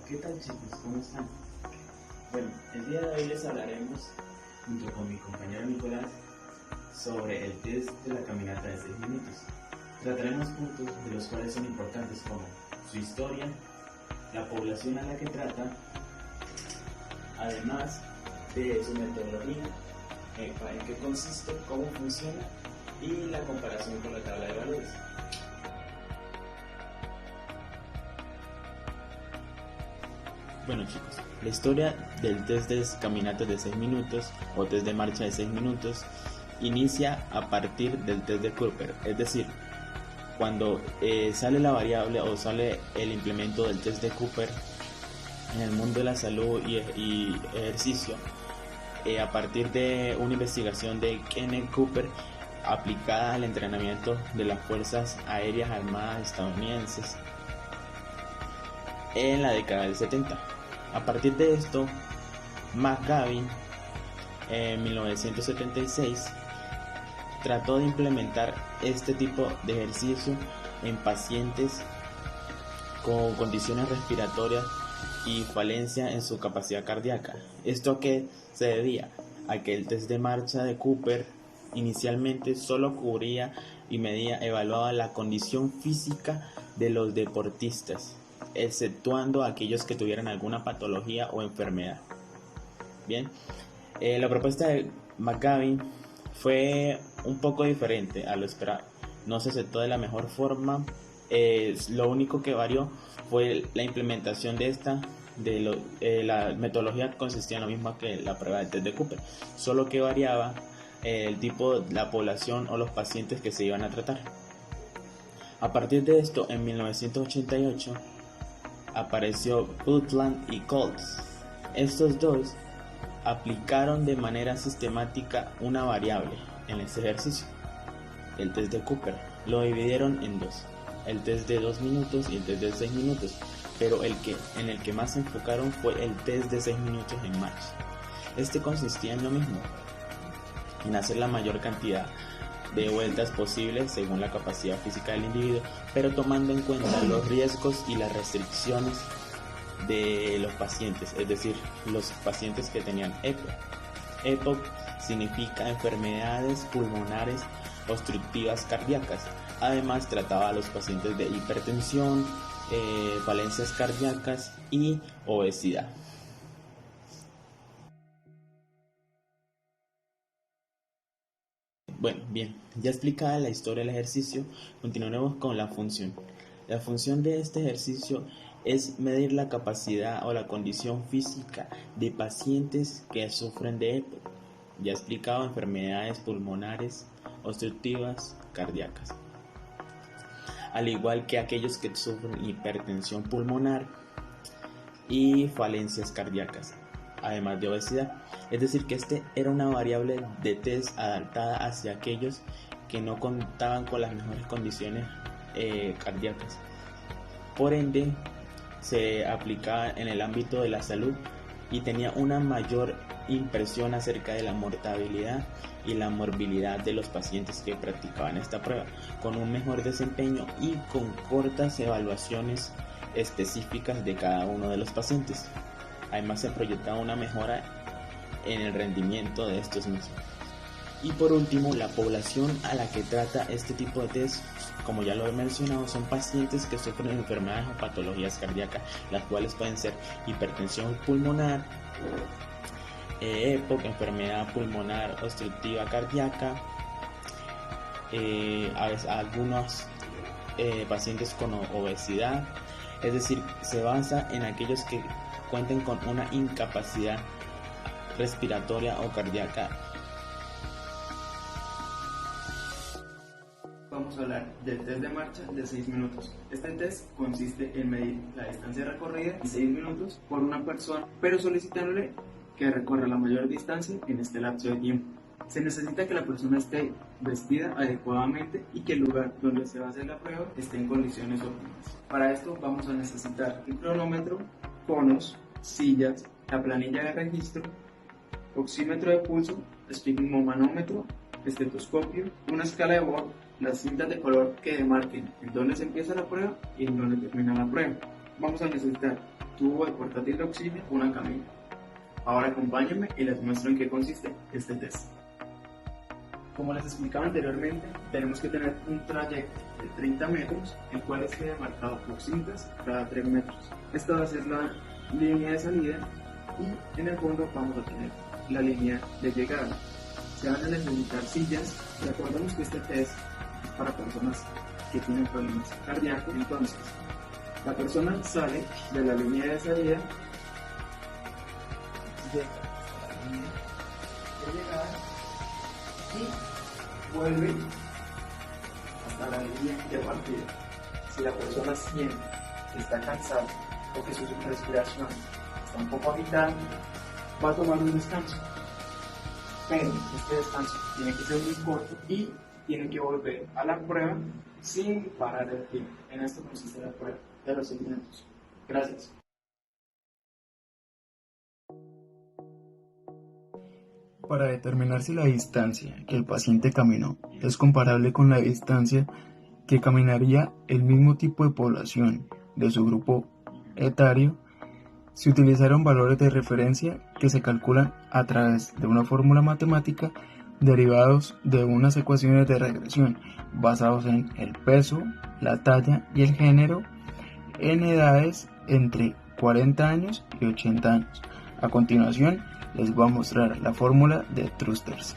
¿Qué tal, chicos? ¿Cómo están? Bueno, el día de hoy les hablaremos, junto con mi compañero Nicolás, sobre el test de la caminata de 6 minutos. Trataremos puntos de los cuales son importantes como su historia, la población a la que trata, además de su metodología, en qué consiste, cómo funciona y la comparación con la tabla de valores. Bueno, chicos, la historia del test de caminata de 6 minutos o test de marcha de 6 minutos inicia a partir del test de Cooper, es decir, cuando sale la variable o sale el implemento del test de Cooper en el mundo de la salud y ejercicio, a partir de una investigación de Kenneth Cooper aplicada al entrenamiento de las Fuerzas Aéreas Armadas estadounidenses en la década del 70. A partir de esto, McGavin en 1976 trató de implementar este tipo de ejercicio en pacientes con condiciones respiratorias y falencia en su capacidad cardíaca. ¿Esto a qué se debía? A que el test de marcha de Cooper inicialmente solo cubría y evaluaba la condición física de los deportistas, exceptuando aquellos que tuvieran alguna patología o enfermedad. Bien, la propuesta de McGavin fue un poco diferente a lo esperado. No se aceptó de la mejor forma. Lo único que varió fue la implementación de esta. La metodología consistía en lo mismo que la prueba de test de Cooper, solo que variaba el tipo, la población o los pacientes que se iban a tratar. A partir de esto, en 1988 apareció Putland y Colts. Estos dos aplicaron de manera sistemática una variable en este ejercicio, el test de Cooper. Lo dividieron en dos, el test de 2 minutos y el test de 6 minutos, pero en el que más se enfocaron fue el test de 6 minutos en marcha. Este consistía en lo mismo, en hacer la mayor cantidad de vueltas posibles según la capacidad física del individuo, pero tomando en cuenta los riesgos y las restricciones de los pacientes, es decir, los pacientes que tenían EPOC. EPOC significa enfermedades pulmonares obstructivas cardíacas. Además, trataba a los pacientes de hipertensión, falencias cardíacas y obesidad. Bueno, bien, ya explicada la historia del ejercicio, continuaremos con la función. La función de este ejercicio es medir la capacidad o la condición física de pacientes que sufren de EPOC. Ya he explicado enfermedades pulmonares obstructivas cardíacas, al igual que aquellos que sufren hipertensión pulmonar y falencias cardíacas, además de obesidad. Es decir, que este era una variable de test adaptada hacia aquellos que no contaban con las mejores condiciones cardíacas. Por ende, se aplicaba en el ámbito de la salud y tenía una mayor impresión acerca de la mortalidad y la morbilidad de los pacientes que practicaban esta prueba, con un mejor desempeño y con cortas evaluaciones específicas de cada uno de los pacientes. Además, se proyectaba una mejora en el rendimiento de estos mismos. Y por último, la población a la que trata este tipo de test, como ya lo he mencionado, son pacientes que sufren enfermedades o patologías cardíacas, las cuales pueden ser hipertensión pulmonar, EPOC, enfermedad pulmonar obstructiva cardíaca, algunos pacientes con obesidad. Es decir, se basa en aquellos que cuenten con una incapacidad respiratoria o cardíaca. Vamos a hablar del test de marcha de 6 minutos. Este test consiste en medir la distancia recorrida en 6 minutos por una persona, pero solicitándole que recorra la mayor distancia en este lapso de tiempo. Se necesita que la persona esté vestida adecuadamente y que el lugar donde se va a hacer la prueba esté en condiciones óptimas. Para esto vamos a necesitar un cronómetro, conos, sillas, la planilla de registro, oxímetro de pulso, esfigmomanómetro, estetoscopio, una escala de Vogt, las cintas de color que demarquen en dónde se empieza la prueba y en dónde termina la prueba. Vamos a necesitar tubo de portátil de oxígeno, una camilla. Ahora acompáñenme y les muestro en qué consiste este test. Como les explicaba anteriormente, tenemos que tener un trayecto de 30 metros, el cual esté marcado por cintas cada 3 metros. Esta va a ser la línea de salida y en el fondo vamos a tener la línea de llegada. Se van a necesitar sillas. Recordemos que este test es para personas que tienen problemas cardíacos. Entonces, la persona sale de la línea de salida, llega a la línea de llegada y vuelve hasta la línea de partida. Si la persona siente que está cansada o que su respiración está un poco agitada, va a tomar un descanso. Pero este descanso tiene que ser muy corto y tiene que volver a la prueba sin parar el tiempo. En esto consiste la prueba de los 6 minutos. Gracias. Para determinar si la distancia que el paciente caminó es comparable con la distancia que caminaría el mismo tipo de población de su grupo etario, se utilizaron valores de referencia que se calculan a través de una fórmula matemática derivados de unas ecuaciones de regresión basados en el peso, la talla y el género en edades entre 40 años y 80 años. A continuación les voy a mostrar la fórmula de Trusters.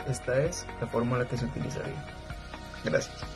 Esta es la fórmula que se utilizaría. Gracias.